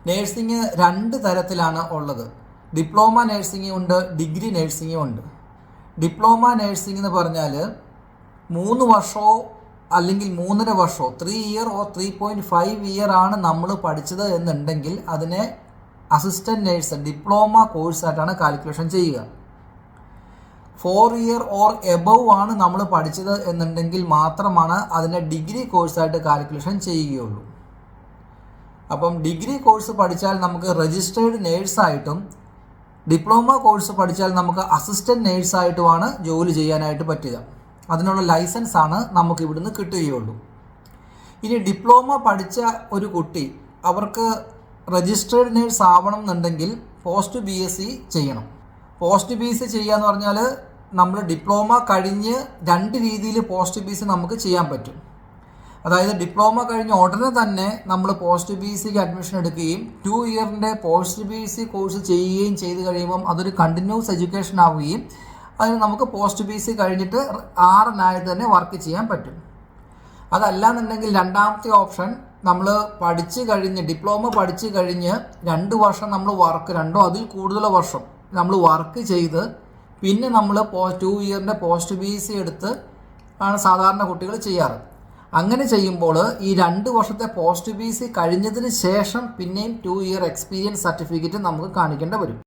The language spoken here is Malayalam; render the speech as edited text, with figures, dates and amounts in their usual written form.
നേഴ്സിംഗ് രണ്ട് തരത്തിലാണ് ഉള്ളത്. ഡിപ്ലോമ നേഴ്സിംഗ് ഉണ്ട്, ഡിഗ്രി നേഴ്സിംഗും ഉണ്ട്. ഡിപ്ലോമ നേഴ്സിംഗ് എന്ന് പറഞ്ഞാൽ 3 വർഷമോ അല്ലെങ്കിൽ 3.5 വർഷമോ 3 ഇയർ ഓർ 3.5 ഇയർ ആണ് നമ്മൾ പഠിച്ചത് എന്നുണ്ടെങ്കിൽ അതിനെ അസിസ്റ്റൻറ്റ് നേഴ്സ് ഡിപ്ലോമ കോഴ്സായിട്ടാണ് കാൽക്കുലേഷൻ ചെയ്യുക. 4 ഇയർ ഓർ എബവ് ആണ് നമ്മൾ പഠിച്ചത് എന്നുണ്ടെങ്കിൽ മാത്രമാണ് അതിനെ ഡിഗ്രി കോഴ്സായിട്ട് കാൽക്കുലേഷൻ ചെയ്യുകയുള്ളൂ. അപ്പം ഡിഗ്രി കോഴ്സ് പഠിച്ചാൽ നമുക്ക് രജിസ്റ്റേർഡ് നേഴ്സായിട്ടും ഡിപ്ലോമ കോഴ്സ് പഠിച്ചാൽ നമുക്ക് അസിസ്റ്റൻറ്റ് നേഴ്സായിട്ടുമാണ് ജോലി ചെയ്യാനായിട്ട് പറ്റുക. അതിനുള്ള ലൈസൻസാണ് നമുക്ക് ഇവിടുന്ന് കിട്ടുകയുള്ളൂ. ഇനി ഡിപ്ലോമ പഠിച്ച ഒരു കുട്ടി അവർക്ക് രജിസ്റ്റേർഡ് നേഴ്സ് ആവണം എന്നുണ്ടെങ്കിൽ പോസ്റ്റ് BSc ചെയ്യണം. പോസ്റ്റ് BSc ചെയ്യുക എന്ന് പറഞ്ഞാൽ നമ്മൾ ഡിപ്ലോമ കഴിഞ്ഞ് 2 രീതിയിൽ പോസ്റ്റ് BSc നമുക്ക് ചെയ്യാൻ പറ്റും. അതായത് ഡിപ്ലോമ കഴിഞ്ഞ ഉടനെ തന്നെ നമ്മൾ പോസ്റ്റ് BScക്ക് അഡ്മിഷൻ എടുക്കുകയും 2 ഇയറിൻ്റെ പോസ്റ്റ് BSc കോഴ്സ് ചെയ്യുകയും ചെയ്ത് കഴിയുമ്പം അതൊരു കണ്ടിന്യൂസ് എഡ്യൂക്കേഷൻ ആവുകയും അതിന് നമുക്ക് പോസ്റ്റ് BSc കഴിഞ്ഞിട്ട് RN തന്നെ വർക്ക് ചെയ്യാൻ പറ്റും. അതല്ല എന്നുണ്ടെങ്കിൽ രണ്ടാമത്തെ ഓപ്ഷൻ നമ്മൾ പഠിച്ച് കഴിഞ്ഞ് ഡിപ്ലോമ പഠിച്ച് കഴിഞ്ഞ് 2 വർഷം നമ്മൾ വർക്ക് 2 അതിൽ കൂടുതൽ വർഷം നമ്മൾ വർക്ക് ചെയ്ത് പിന്നെ നമ്മൾ 2 ഇയറിൻ്റെ പോസ്റ്റ് BSc എടുത്ത് ആണ് സാധാരണ കുട്ടികൾ ചെയ്യാറ്. അങ്ങനെ ചെയ്യുമ്പോൾ ഈ 2 വർഷത്തെ പോസ്റ്റ് BSc കഴിഞ്ഞതിന് ശേഷം പിന്നെയും 2 ഇയർ എക്സ്പീരിയൻസ് സർട്ടിഫിക്കറ്റ് നമുക്ക് കാണിക്കേണ്ടി വരും.